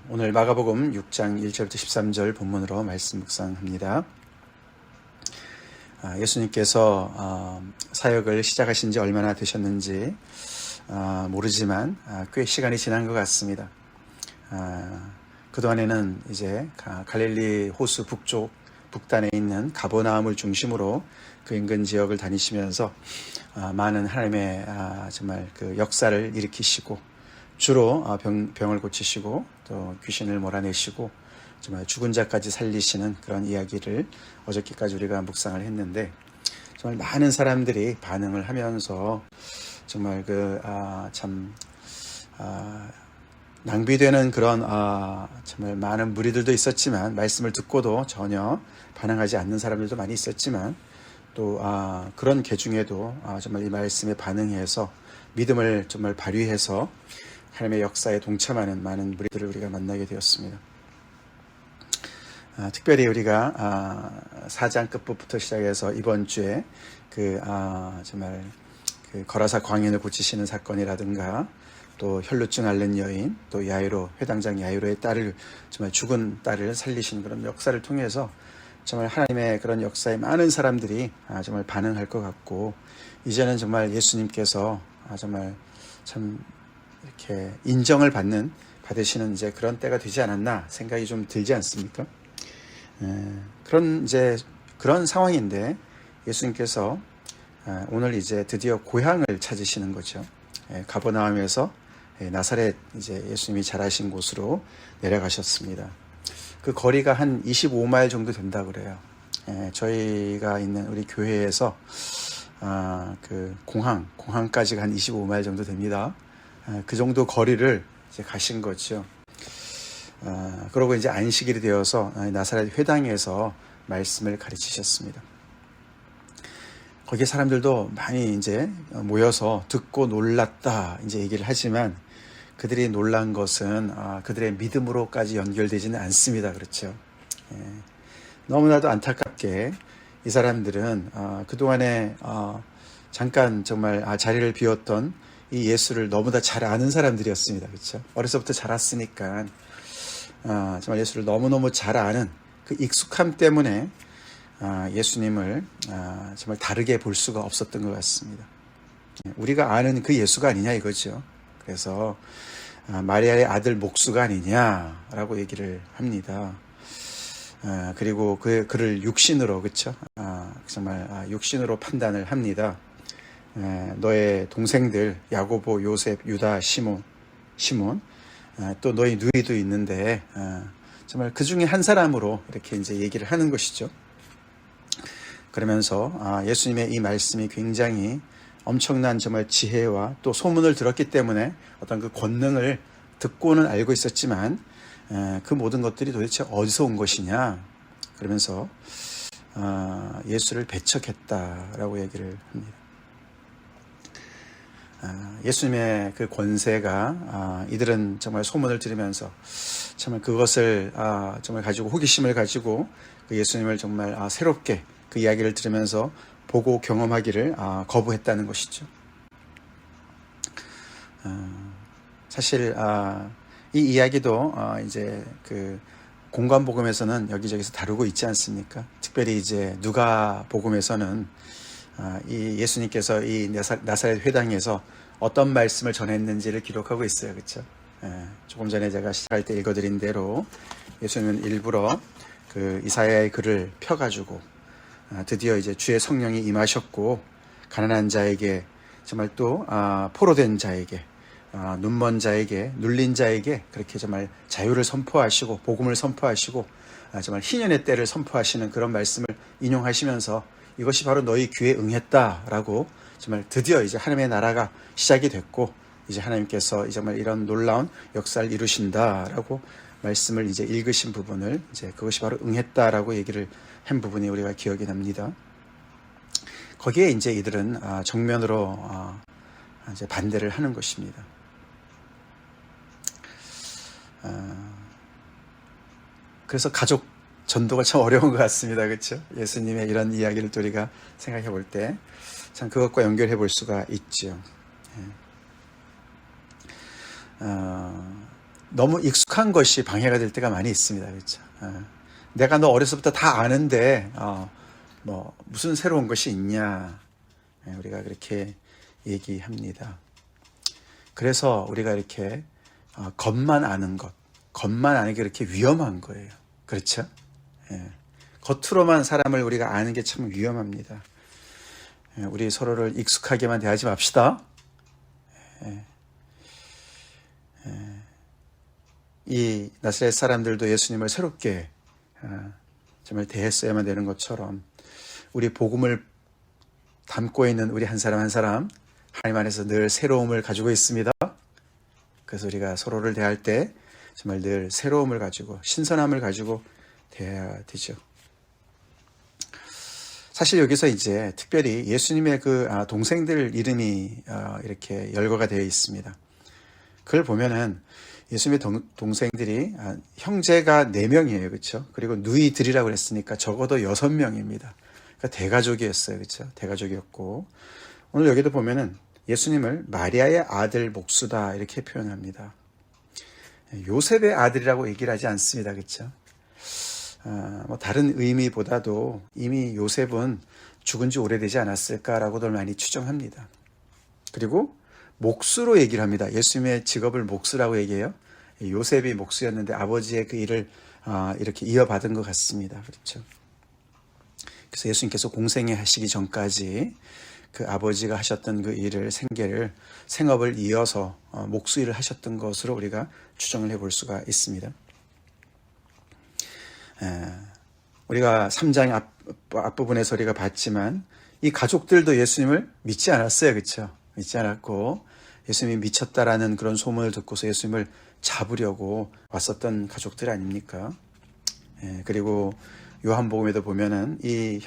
오늘 마가복음 6장 1절부터 13절 본문으로 말씀 묵상합니다. 예수님께서 사역을 시작하신 지 얼마나 되셨는지 모르지만 꽤 시간이 지난 것 같습니다. 그동안에는 이제 갈릴리 호수 북쪽 북단에 있는 가버나움을 중심으로 그 인근 지역을 다니시면서 많은 하나님의 정말 그 역사를 일으키시고 주로 병을 고치시고 또 귀신을 몰아내시고 정말 죽은 자까지 살리시는 그런 이야기를 어저께까지 우리가 묵상을 했는데, 정말 많은 사람들이 반응을 하면서 정말 낭비되는 그런 정말 많은 무리들도 있었지만, 말씀을 듣고도 전혀 반응하지 않는 사람들도 많이 있었지만, 또 그런 개 중에도 정말 이 말씀에 반응해서 믿음을 정말 발휘해서 하나님의 역사에 동참하는 많은 무리들을 우리가 만나게 되었습니다. 특별히 우리가 4장 끝부터 시작해서 이번 주에 정말 그 거라사 광인을 고치시는 사건이라든가, 또 혈루증 앓는 여인, 또 야이로, 회당장 야이로의 딸을, 정말 죽은 딸을 살리신 그런 역사를 통해서 정말 하나님의 그런 역사에 많은 사람들이 정말 반응할 것 같고, 이제는 정말 예수님께서 정말 참 이렇게 인정을 받으시는 이제 그런 때가 되지 않았나 생각이 좀 들지 않습니까? 그런 상황인데 예수님께서 오늘 이제 드디어 고향을 찾으시는 거죠. 가버나움에서 나사렛, 이제 예수님이 자라신 곳으로 내려가셨습니다. 그 거리가 한 25마일 정도 된다 그래요. 저희가 있는 우리 교회에서 그 공항까지가 한 25마일 정도 됩니다. 그 정도 거리를 이제 가신 거죠. 그러고 이제 안식일이 되어서 나사렛 회당에서 말씀을 가르치셨습니다. 거기에 사람들도 많이 이제 모여서 듣고 놀랐다 이제 얘기를 하지만, 그들이 놀란 것은 그들의 믿음으로까지 연결되지는 않습니다. 그렇죠. 너무나도 안타깝게 이 사람들은 그동안에 잠깐 정말 자리를 비웠던 이 예수를 너무나 잘 아는 사람들이었습니다. 그렇죠? 어려서부터 자랐으니까 정말 예수를 너무너무 잘 아는 그 익숙함 때문에 예수님을 정말 다르게 볼 수가 없었던 것 같습니다. 우리가 아는 그 예수가 아니냐 이거죠. 그래서 마리아의 아들 목수가 아니냐라고 얘기를 합니다. 그리고 그를 육신으로, 그렇죠? 정말 육신으로 판단을 합니다. 너의 동생들 야고보, 요셉, 유다, 시몬, 또 너희 누이도 있는데 정말 그 중에 한 사람으로 이렇게 이제 얘기를 하는 것이죠. 그러면서 예수님의 이 말씀이 굉장히 엄청난 정말 지혜와 또 소문을 들었기 때문에 어떤 그 권능을 듣고는 알고 있었지만, 그 모든 것들이 도대체 어디서 온 것이냐, 그러면서 예수를 배척했다라고 얘기를 합니다. 예수님의 그 권세가 이들은 정말 소문을 들으면서 정말 그것을 정말 가지고 호기심을 가지고 그 예수님을 정말 새롭게 그 이야기를 들으면서 보고 경험하기를 거부했다는 것이죠. 사실 이 이야기도 이제 그 공관복음에서는 여기저기서 다루고 있지 않습니까? 특별히 이제 누가복음에서는 이 예수님께서 이 나사렛 회당에서 어떤 말씀을 전했는지를 기록하고 있어요. 그렇죠? 조금 전에 제가 시작할 때 읽어드린 대로 예수님은 일부러 그 이사야의 글을 펴가지고 드디어 이제 주의 성령이 임하셨고, 가난한 자에게, 정말 또 포로된 자에게, 눈먼 자에게, 눌린 자에게 그렇게 정말 자유를 선포하시고 복음을 선포하시고 정말 희년의 때를 선포하시는 그런 말씀을 인용하시면서, 이것이 바로 너희 귀에 응했다라고 정말 드디어 이제 하나님의 나라가 시작이 됐고, 이제 하나님께서 정말 이런 놀라운 역사를 이루신다라고 말씀을 이제 읽으신 부분을, 이제 그것이 바로 응했다라고 얘기를 한 부분이 우리가 기억이 납니다. 거기에 이제 이들은 정면으로 이제 반대를 하는 것입니다. 그래서 가족 전도가 참 어려운 것 같습니다. 그렇죠? 예수님의 이런 이야기를 또 우리가 생각해 볼 때 참 그것과 연결해 볼 수가 있죠. 너무 익숙한 것이 방해가 될 때가 많이 있습니다. 그렇죠? 내가 너 어려서부터 다 아는데 뭐 무슨 새로운 것이 있냐, 우리가 그렇게 얘기합니다. 그래서 우리가 이렇게 겉만 아는 게 그렇게 위험한 거예요. 그렇죠? 겉으로만 사람을 우리가 아는 게 참 위험합니다. 우리 서로를 익숙하게만 대하지 맙시다. 이 나사렛 사람들도 예수님을 새롭게 정말 대했어야만 되는 것처럼 우리 복음을 담고 있는 우리 한 사람 한 사람 하나님 안에서 늘 새로움을 가지고 있습니다. 그래서 우리가 서로를 대할 때 정말 늘 새로움을 가지고 신선함을 가지고 대해야 되죠. 사실 여기서 이제 특별히 예수님의 그 동생들 이름이 이렇게 열거가 되어 있습니다. 그걸 보면은 예수님의 동생들이 형제가 4명이에요. 그렇죠? 그리고 누이들이라고 그랬으니까 적어도 6명입니다. 그러니까 대가족이었어요. 그렇죠? 대가족이었고 오늘 여기도 보면은 예수님을 마리아의 아들 목수다 이렇게 표현합니다. 요셉의 아들이라고 얘기를 하지 않습니다. 그렇죠? 뭐 다른 의미보다도 이미 요셉은 죽은 지 오래되지 않았을까라고들 많이 추정합니다. 그리고 목수로 얘기를 합니다. 예수님의 직업을 목수라고 얘기해요. 요셉이 목수였는데 아버지의 그 일을 이렇게 이어받은 것 같습니다. 그렇죠? 그래서 예수님께서 공생애 하시기 전까지 그 아버지가 하셨던 그 일을 생업을 이어서 목수 일을 하셨던 것으로 우리가 추정을 해볼 수가 있습니다. 우리가 3장 앞부분에서 우리가 봤지만 이 가족들도 예수님을 믿지 않았어요. 그렇죠? 믿지 않았고 예수님이 미쳤다라는 그런 소문을 듣고서 예수님을 잡으려고 왔었던 가족들 아닙니까? 그리고 요한복음에도 보면은 이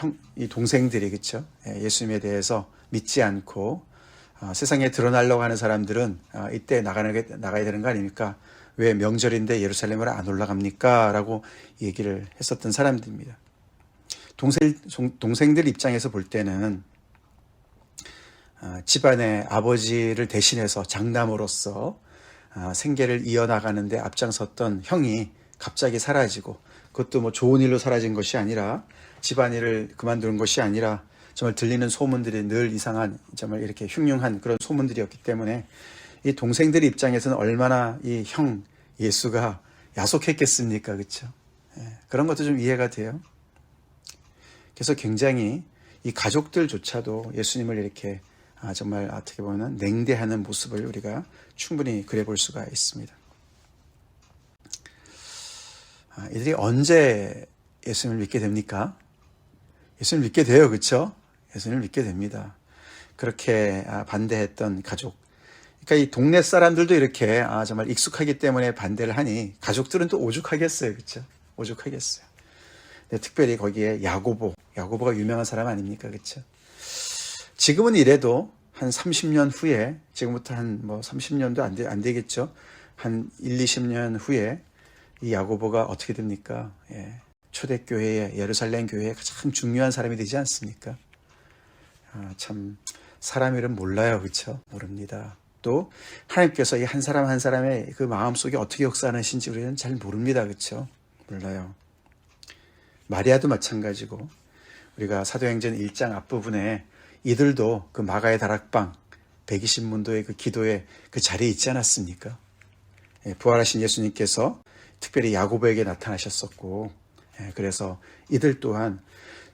동생들이 그렇죠? 예수님에 대해서 믿지 않고 세상에 드러나려고 하는 사람들은 이때 나가야 되는 거 아닙니까? 왜 명절인데 예루살렘을 안 올라갑니까? 라고 얘기를 했었던 사람들입니다. 동생들 입장에서 볼 때는 집안의 아버지를 대신해서 장남으로서 생계를 이어나가는데 앞장섰던 형이 갑자기 사라지고 그것도 뭐 좋은 일로 사라진 것이 아니라 집안일을 그만두는 것이 아니라 정말 들리는 소문들이 늘 이상한 정말 이렇게 흉흉한 그런 소문들이었기 때문에 이 동생들 입장에서는 얼마나 이 형 예수가 야속했겠습니까? 그렇죠? 그런 것도 좀 이해가 돼요. 그래서 굉장히 이 가족들조차도 예수님을 이렇게 정말 어떻게 보면 냉대하는 모습을 우리가 충분히 그려볼 수가 있습니다. 이들이 언제 예수님을 믿게 됩니까? 예수님을 믿게 돼요. 그렇죠? 예수님을 믿게 됩니다. 그렇게 반대했던 가족. 그러니까 이 동네 사람들도 이렇게 정말 익숙하기 때문에 반대를 하니 가족들은 또 오죽하겠어요. 그렇죠? 오죽하겠어요. 특별히 거기에 야고보가 유명한 사람 아닙니까? 그렇죠? 지금은 이래도 한 30년 후에, 지금부터 한 30년도 안 되겠죠? 한 20년 후에 이 야고보가 어떻게 됩니까? 초대교회에, 예루살렘 교회에 가장 중요한 사람이 되지 않습니까? 참, 사람 이름 몰라요. 그렇죠? 모릅니다. 또, 하나님께서 이 한 사람 한 사람의 그 마음속에 어떻게 역사하시는지 우리는 잘 모릅니다. 그렇죠? 몰라요. 마리아도 마찬가지고, 우리가 사도행전 1장 앞부분에 이들도 그 마가의 다락방 120문도의 그 기도에 그 자리에 있지 않았습니까? 부활하신 예수님께서 특별히 야고보에게 나타나셨었고, 그래서 이들 또한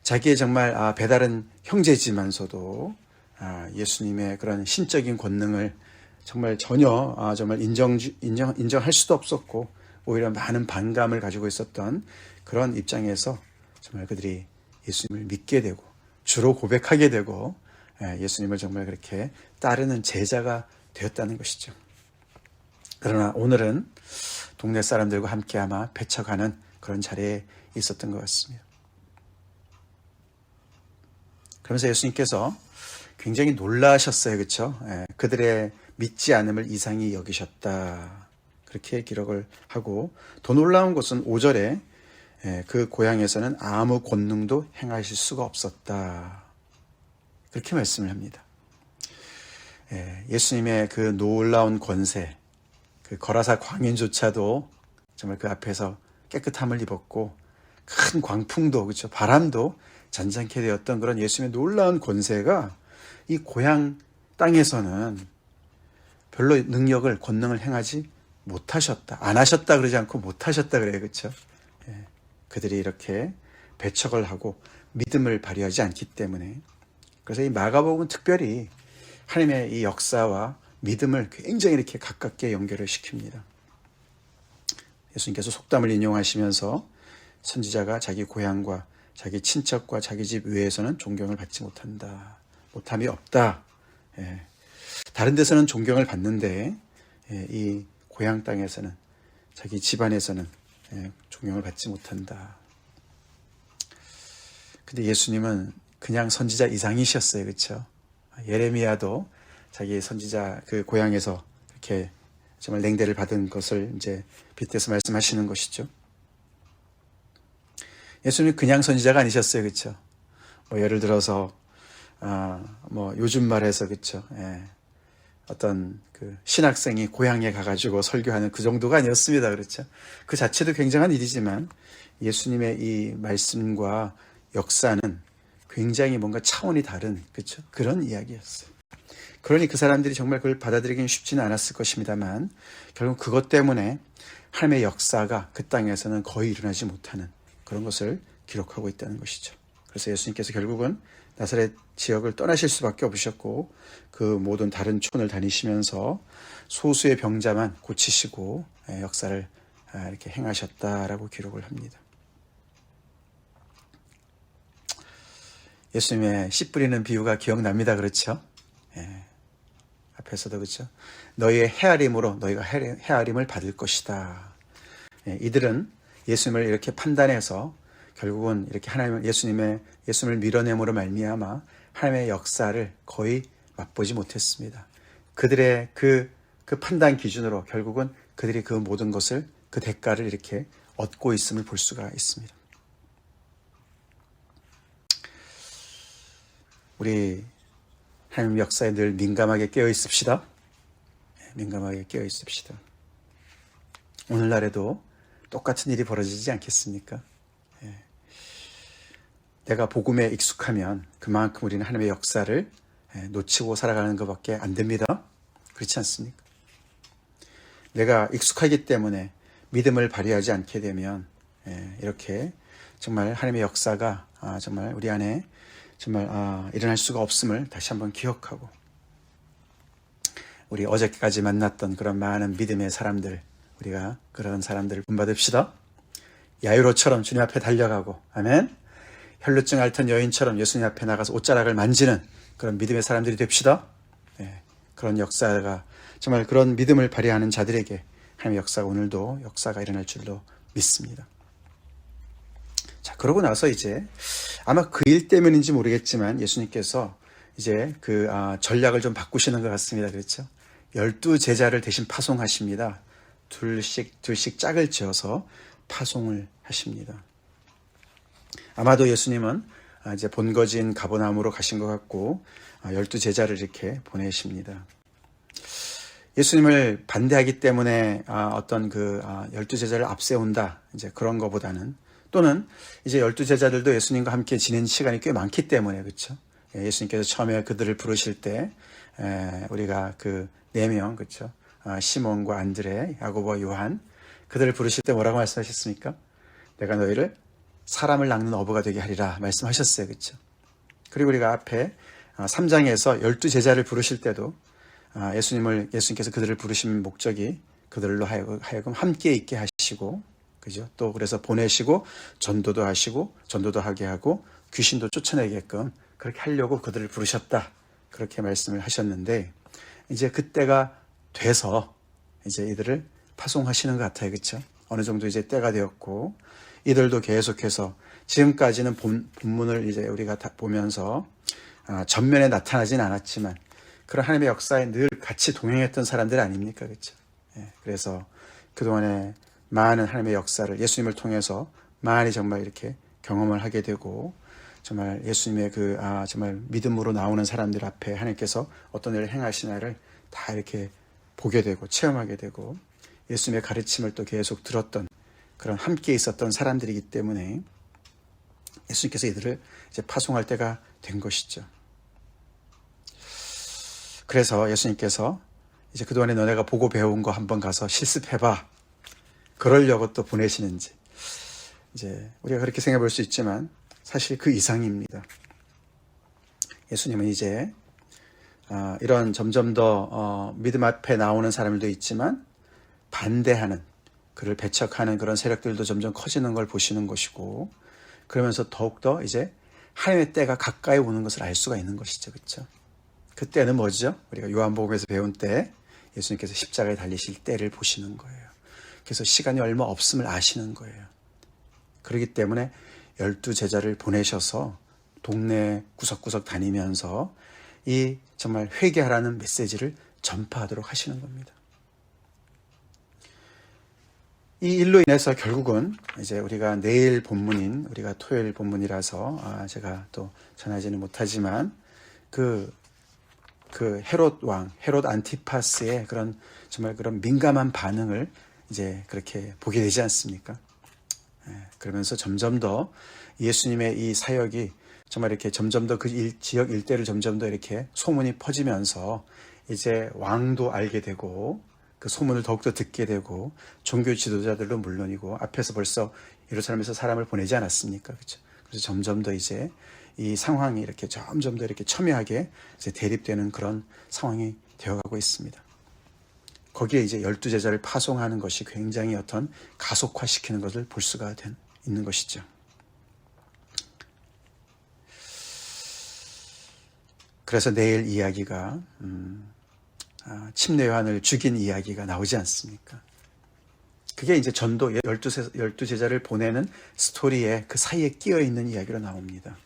자기의 정말 배다른 형제지만서도 예수님의 그런 신적인 권능을 정말 전혀 정말 인정할 수도 없었고 오히려 많은 반감을 가지고 있었던 그런 입장에서 정말 그들이 예수님을 믿게 되고 주로 고백하게 되고 예수님을 정말 그렇게 따르는 제자가 되었다는 것이죠. 그러나 오늘은 동네 사람들과 함께 아마 배쳐가는 그런 자리에 있었던 것 같습니다. 그러면서 예수님께서 굉장히 놀라셨어요. 그렇죠? 그들의 믿지 않음을 이상히 여기셨다. 그렇게 기록을 하고 더 놀라운 것은 5절에 그 고향에서는 아무 권능도 행하실 수가 없었다. 그렇게 말씀을 합니다. 예수님의 그 놀라운 권세, 그 거라사 광인조차도 정말 그 앞에서 깨끗함을 입었고 큰 광풍도 그렇죠. 바람도 잔잔케 되었던 그런 예수님의 놀라운 권세가 이 고향 땅에서는 별로 능력을 권능을 행하지 못하셨다. 안 하셨다 그러지 않고 못하셨다 그래요. 그렇죠? 예, 그들이 이렇게 배척을 하고 믿음을 발휘하지 않기 때문에 그래서 이 마가복음은 특별히 하나님의 이 역사와 믿음을 굉장히 이렇게 가깝게 연결을 시킵니다. 예수님께서 속담을 인용하시면서 선지자가 자기 고향과 자기 친척과 자기 집 외에서는 존경을 받지 못한다. 못함이 없다. 예. 다른 데서는 존경을 받는데 이 고향 땅에서는 자기 집안에서는 존경을 받지 못한다. 근데 예수님은 그냥 선지자 이상이셨어요. 그렇죠? 예레미야도 자기 선지자 그 고향에서 이렇게 정말 냉대를 받은 것을 이제 빗대서 말씀하시는 것이죠. 예수님이 그냥 선지자가 아니셨어요. 그렇죠? 뭐 예를 들어서 뭐 요즘 말해서 그렇죠? 예. 어떤 그 신학생이 고향에 가가지고 설교하는 그 정도가 아니었습니다. 그렇죠? 그 자체도 굉장한 일이지만 예수님의 이 말씀과 역사는 굉장히 뭔가 차원이 다른 그렇죠? 그런 이야기였어요. 그러니 그 사람들이 정말 그걸 받아들이기는 쉽지는 않았을 것입니다만 결국 그것 때문에 하나님의 역사가 그 땅에서는 거의 일어나지 못하는 그런 것을 기록하고 있다는 것이죠. 그래서 예수님께서 결국은 나사렛 지역을 떠나실 수밖에 없으셨고 그 모든 다른 촌을 다니시면서 소수의 병자만 고치시고 역사를 이렇게 행하셨다라고 기록을 합니다. 예수님의 씨 뿌리는 비유가 기억납니다. 그렇죠? 예. 앞에서도 그렇죠? 너희의 헤아림으로 너희가 헤아림을 받을 것이다. 예. 이들은 예수님을 이렇게 판단해서 결국은 이렇게 예수님을 밀어냄으로 말미암아 하나님의 역사를 거의 맛보지 못했습니다. 그들의 그 판단 기준으로 결국은 그들이 그 모든 것을 그 대가를 이렇게 얻고 있음을 볼 수가 있습니다. 우리 하나님 역사에 늘 민감하게 깨어 있읍시다. 민감하게 깨어 있읍시다. 오늘날에도 똑같은 일이 벌어지지 않겠습니까? 내가 복음에 익숙하면 그만큼 우리는 하나님의 역사를 놓치고 살아가는 것밖에 안 됩니다. 그렇지 않습니까? 내가 익숙하기 때문에 믿음을 발휘하지 않게 되면 이렇게 정말 하나님의 역사가 정말 우리 안에 정말 일어날 수가 없음을 다시 한번 기억하고 우리 어저께까지 만났던 그런 많은 믿음의 사람들 우리가 그런 사람들을 본받읍시다. 야이로처럼 주님 앞에 달려가고 아멘. 혈루증 앓던 여인처럼 예수님 앞에 나가서 옷자락을 만지는 그런 믿음의 사람들이 됩시다. 그런 역사가 정말 그런 믿음을 발휘하는 자들에게 하나님의 역사가 오늘도 역사가 일어날 줄로 믿습니다. 자, 그러고 나서 이제 아마 그 일 때문인지 모르겠지만 예수님께서 이제 그 전략을 좀 바꾸시는 것 같습니다. 그렇죠? 12제자를 대신 파송하십니다. 둘씩 짝을 지어서 파송을 하십니다. 아마도 예수님은 이제 본거지인 가버나움으로 가신 것 같고 12제자를 이렇게 보내십니다. 예수님을 반대하기 때문에 어떤 그 12제자를 앞세운다 이제 그런 것보다는 또는 이제 12제자들도 예수님과 함께 지낸 시간이 꽤 많기 때문에 그렇죠. 예수님께서 처음에 그들을 부르실 때 우리가 그 4명 그렇죠. 시몬과 안드레, 야고보와 요한 그들을 부르실 때 뭐라고 말씀하셨습니까? 내가 너희를 사람을 낚는 어부가 되게 하리라 말씀하셨어요. 그렇죠? 그리고 우리가 앞에 3장에서 12제자를 부르실 때도 예수님께서 그들을 부르신 목적이 그들로 하여금 함께 있게 하시고 그죠? 또 그래서 보내시고 전도도 하게 하고 귀신도 쫓아내게끔 그렇게 하려고 그들을 부르셨다. 그렇게 말씀을 하셨는데 이제 그때가 돼서 이제 이들을 파송하시는 것 같아요. 그렇죠? 어느 정도 이제 때가 되었고 이들도 계속해서 지금까지는 본문을 이제 우리가 다 보면서 전면에 나타나진 않았지만 그런 하나님의 역사에 늘 같이 동행했던 사람들 아닙니까? 그렇죠? 그래서 그동안에 많은 하나님의 역사를 예수님을 통해서 많이 정말 이렇게 경험을 하게 되고 정말 예수님의 정말 믿음으로 나오는 사람들 앞에 하나님께서 어떤 일을 행하시나를 다 이렇게 보게 되고 체험하게 되고 예수님의 가르침을 또 계속 들었던 그런 함께 있었던 사람들이기 때문에 예수님께서 이들을 이제 파송할 때가 된 것이죠. 그래서 예수님께서 이제 그동안에 너네가 보고 배운 거 한번 가서 실습해봐. 그러려고 또 보내시는지. 이제 우리가 그렇게 생각해 볼 수 있지만 사실 그 이상입니다. 예수님은 이제 이런 점점 더 믿음 앞에 나오는 사람들도 있지만 반대하는, 그를 배척하는 그런 세력들도 점점 커지는 걸 보시는 것이고, 그러면서 더욱더 이제 하나님의 때가 가까이 오는 것을 알 수가 있는 것이죠. 그렇죠? 그때는 뭐죠? 우리가 요한복음에서 배운 때 예수님께서 십자가에 달리실 때를 보시는 거예요. 그래서 시간이 얼마 없음을 아시는 거예요. 그렇기 때문에 12제자를 보내셔서 동네 구석구석 다니면서 이 정말 회개하라는 메시지를 전파하도록 하시는 겁니다. 이 일로 인해서 결국은 이제 우리가 내일 본문인, 우리가 토요일 본문이라서 제가 또 전하지는 못하지만 그 헤롯 왕, 헤롯 안티파스의 그런 정말 그런 민감한 반응을 이제 그렇게 보게 되지 않습니까? 그러면서 점점 더 예수님의 이 사역이 정말 이렇게 점점 더 그 지역 일대를 점점 더 이렇게 소문이 퍼지면서 이제 왕도 알게 되고 그 소문을 더욱더 듣게 되고 종교 지도자들도 물론이고 앞에서 벌써 예루살렘에서 사람을 보내지 않았습니까? 그렇죠? 그래서 점점 더 이제 이 상황이 이렇게 점점 더 이렇게 첨예하게 이제 대립되는 그런 상황이 되어가고 있습니다. 거기에 이제 12제자를 파송하는 것이 굉장히 어떤 가속화시키는 것을 볼 수가 있는 것이죠. 그래서 내일 이야기가 침례 요한을 죽인 이야기가 나오지 않습니까? 그게 이제 전도 12제자를 보내는 스토리의 그 사이에 끼어 있는 이야기로 나옵니다.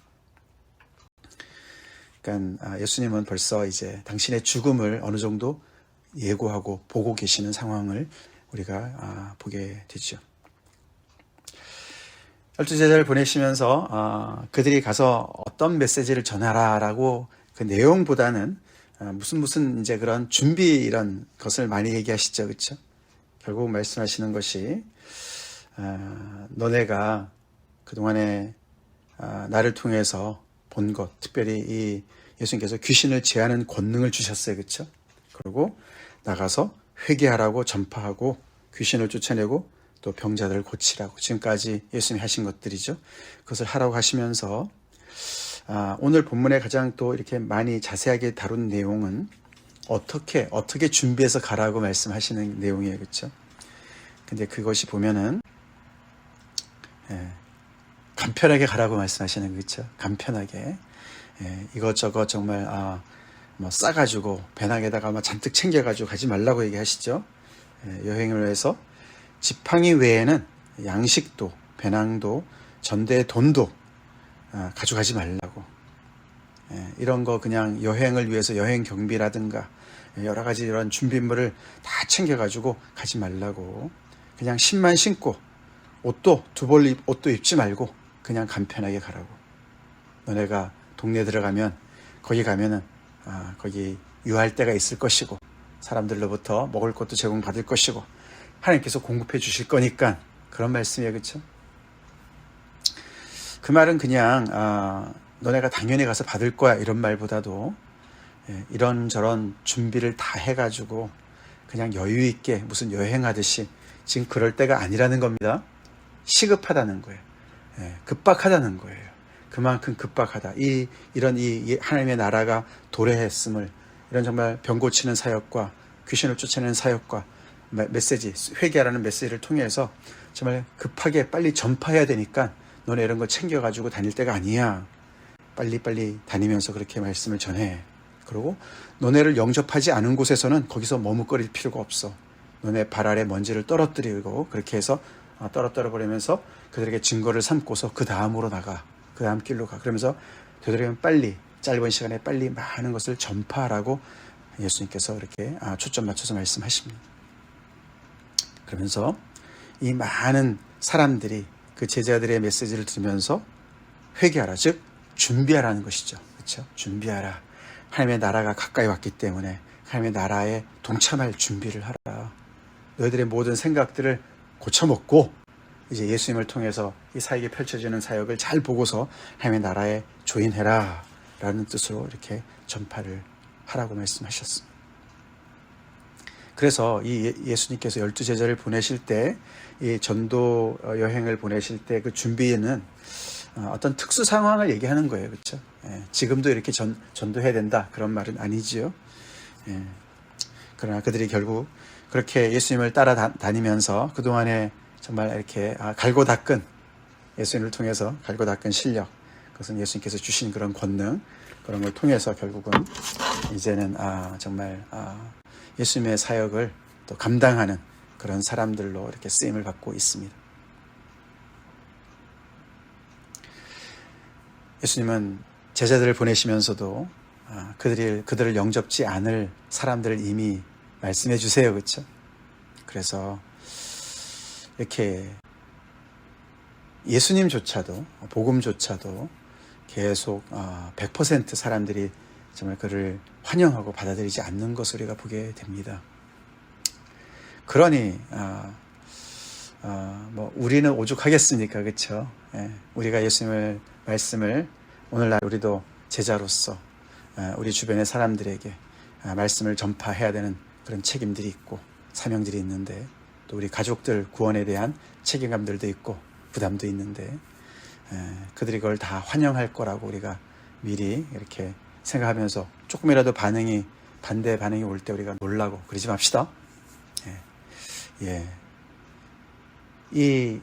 그러니까 예수님은 벌써 이제 당신의 죽음을 어느 정도 예고하고 보고 계시는 상황을 우리가 보게 되죠. 12제자를 보내시면서 그들이 가서 어떤 메시지를 전하라라고 그 내용보다는 무슨 이제 그런 준비 이런 것을 많이 얘기하시죠. 그렇죠? 결국 말씀하시는 것이 너네가 그동안에 나를 통해서 본 것, 특별히 이 예수님께서 귀신을 제하는 권능을 주셨어요. 그렇죠? 그리고 나가서 회개하라고 전파하고 귀신을 쫓아내고 또 병자들을 고치라고 지금까지 예수님이 하신 것들이죠. 그것을 하라고 하시면서 오늘 본문에 가장 또 이렇게 많이 자세하게 다룬 내용은 어떻게 준비해서 가라고 말씀하시는 내용이에요. 그렇죠? 근데 그것이 보면은 간편하게 가라고 말씀하시는 거 그렇죠? 간편하게 이것저것 정말 뭐 싸가지고 배낭에다가 막 잔뜩 챙겨가지고 가지 말라고 얘기하시죠. 여행을 해서 지팡이 외에는 양식도 배낭도 전대의 돈도 가져가지 말라고. 이런 거 그냥 여행을 위해서 여행 경비라든가 여러 가지 이런 준비물을 다 챙겨가지고 가지 말라고. 그냥 신만 신고 옷도 두 벌 옷도 입지 말고 그냥 간편하게 가라고. 너네가 동네 들어가면 거기 가면은 거기 유할 때가 있을 것이고 사람들로부터 먹을 것도 제공받을 것이고 하나님께서 공급해 주실 거니까 그런 말씀이에요. 그렇죠? 그 말은 그냥 너네가 당연히 가서 받을 거야 이런 말보다도 이런저런 준비를 다 해가지고 그냥 여유 있게 무슨 여행하듯이 지금 그럴 때가 아니라는 겁니다. 시급하다는 거예요. 급박하다는 거예요. 그만큼 급박하다. 이런 하나님의 나라가 도래했음을 이런 정말 병 고치는 사역과 귀신을 쫓아내는 사역과 메시지, 회개하라는 메시지를 통해서 정말 급하게 빨리 전파해야 되니까 너네 이런 거 챙겨가지고 다닐 때가 아니야. 빨리빨리 다니면서 그렇게 말씀을 전해. 그리고 너네를 영접하지 않은 곳에서는 거기서 머뭇거릴 필요가 없어. 너네 발 아래 먼지를 떨어뜨리고 그렇게 해서 떨어뜨려 버리면서 그들에게 증거를 삼고서 그 다음으로 나가. 그 다음 길로 가. 그러면서 되도록이면 빨리 짧은 시간에 빨리 많은 것을 전파하라고 예수님께서 이렇게 초점 맞춰서 말씀하십니다. 그러면서 이 많은 사람들이 그 제자들의 메시지를 들으면서 회개하라, 즉 준비하라는 것이죠. 그렇죠? 준비하라. 하나님의 나라가 가까이 왔기 때문에 하나님의 나라에 동참할 준비를 하라. 너희들의 모든 생각들을 고쳐먹고 이제 예수님을 통해서 이 사역이 펼쳐지는 사역을 잘 보고서 하나님의 나라에 조인해라 라는 뜻으로 이렇게 전파를 하라고 말씀하셨습니다. 그래서 이 예수님께서 12제자를 보내실 때, 이 전도 여행을 보내실 때 그 준비에는 어떤 특수 상황을 얘기하는 거예요. 그렇죠? 지금도 이렇게 전도해야 된다 그런 말은 아니지요. 그러나 그들이 결국 그렇게 예수님을 따라다니면서 그동안에 정말 이렇게 갈고 닦은, 예수님을 통해서 갈고 닦은 실력, 그것은 예수님께서 주신 그런 권능, 그런 걸 통해서 결국은 이제는 정말 예수님의 사역을 또 감당하는 그런 사람들로 이렇게 쓰임을 받고 있습니다. 예수님은 제자들을 보내시면서도 그들을 영접지 않을 사람들을 이미 말씀해 주세요. 그렇죠? 그래서 이렇게 예수님조차도, 복음조차도 계속 100% 사람들이 정말 그를 환영하고 받아들이지 않는 것을 우리가 보게 됩니다. 그러니 우리는 오죽하겠습니까? 그렇죠? 우리가 예수님의 말씀을 오늘날 우리도 제자로서 우리 주변의 사람들에게 말씀을 전파해야 되는 그런 책임들이 있고 사명들이 있는데, 또 우리 가족들 구원에 대한 책임감들도 있고 부담도 있는데, 그들이 그걸 다 환영할 거라고 우리가 미리 이렇게 생각하면서 조금이라도 반대 반응이 올 때 우리가 놀라고 그러지 맙시다. 이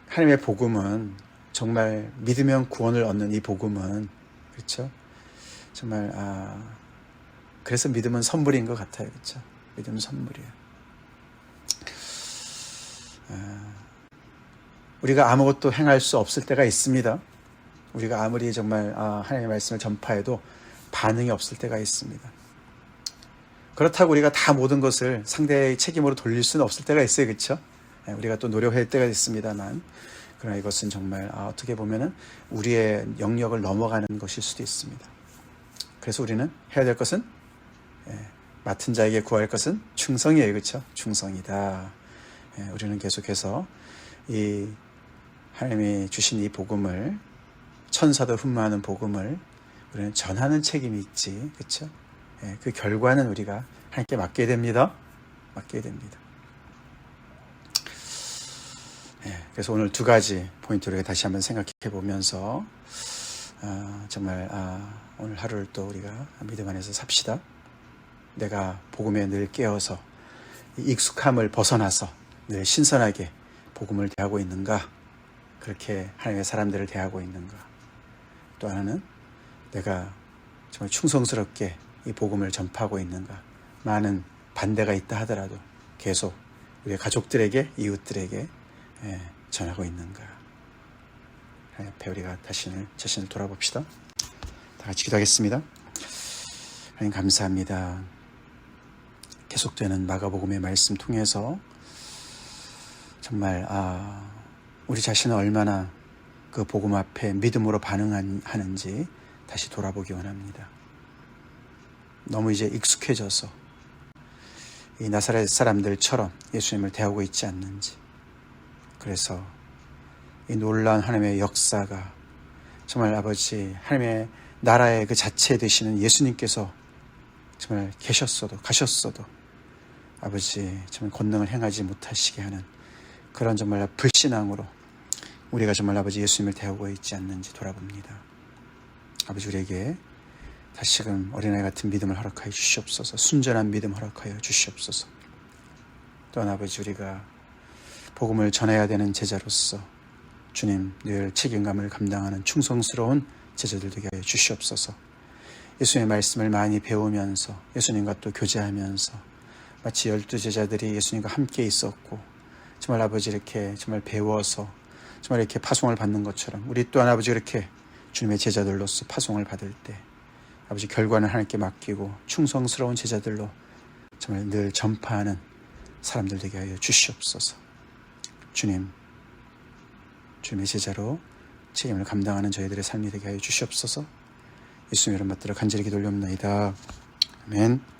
하나님의 복음은, 정말 믿으면 구원을 얻는 이 복음은, 그렇죠? 정말 그래서 믿음은 선물인 것 같아요. 그렇죠? 믿음은 선물이에요. 우리가 아무것도 행할 수 없을 때가 있습니다. 우리가 아무리 정말 하나님의 말씀을 전파해도 반응이 없을 때가 있습니다. 그렇다고 우리가 다 모든 것을 상대의 책임으로 돌릴 수는 없을 때가 있어요. 그렇죠? 우리가 또 노력할 때가 있습니다만, 그러나 이것은 정말 어떻게 보면은 우리의 영역을 넘어가는 것일 수도 있습니다. 그래서 우리는 해야 될 것은, 맡은 자에게 구할 것은 충성이에요. 그렇죠? 충성이다. 우리는 계속해서 이 하나님이 주신 이 복음을, 천사도 흠모하는 복음을 우리는 전하는 책임이 있지. 그렇죠? 그 결과는 우리가 하나님께 맡게 됩니다. 맡게 됩니다. 그래서 오늘 두 가지 포인트를 다시 한번 생각해 보면서 정말 오늘 하루를 또 우리가 믿음 안에서 삽시다. 내가 복음에 늘 깨어서 익숙함을 벗어나서 늘 신선하게 복음을 대하고 있는가? 그렇게 하나님의 사람들을 대하고 있는가? 또 하나는 내가 정말 충성스럽게 이 복음을 전파하고 있는가? 많은 반대가 있다 하더라도 계속 우리 가족들에게, 이웃들에게 전하고 있는가? 옆에 우리가 자신을 돌아봅시다. 다 같이 기도하겠습니다. 하나님 감사합니다. 계속되는 마가복음의 말씀 통해서 정말 우리 자신은 얼마나 그 복음 앞에 믿음으로 반응하는지 다시 돌아보기 원합니다. 너무 이제 익숙해져서 이 나사렛 사람들처럼 예수님을 대하고 있지 않는지, 그래서 이 놀라운 하나님의 역사가 정말 아버지 하나님의 나라의 그 자체 되시는 예수님께서 정말 가셨어도 아버지 정말 권능을 행하지 못하시게 하는 그런 정말 불신앙으로 우리가 정말 아버지 예수님을 대하고 있지 않는지 돌아봅니다. 아버지 우리에게 다시금 어린아이 같은 믿음을 허락하여 주시옵소서. 순전한 믿음 허락하여 주시옵소서. 또한 아버지 우리가 복음을 전해야 되는 제자로서 주님 늘 책임감을 감당하는 충성스러운 제자들 되게 하여 주시옵소서. 예수님의 말씀을 많이 배우면서 예수님과 또 교제하면서 마치 12제자들이 예수님과 함께 있었고 정말 아버지 이렇게 정말 배워서 정말 이렇게 파송을 받는 것처럼 우리 또한 아버지 이렇게 주님의 제자들로서 파송을 받을 때 아버지 결과는 하나님께 맡기고 충성스러운 제자들로 정말 늘 전파하는 사람들 되게 하여 주시옵소서. 주님의 제자로 책임을 감당하는 저희들의 삶이 되게 하여 주시옵소서. 예수님 이름 받들어 간절히 기도 올려옵나이다. 아멘.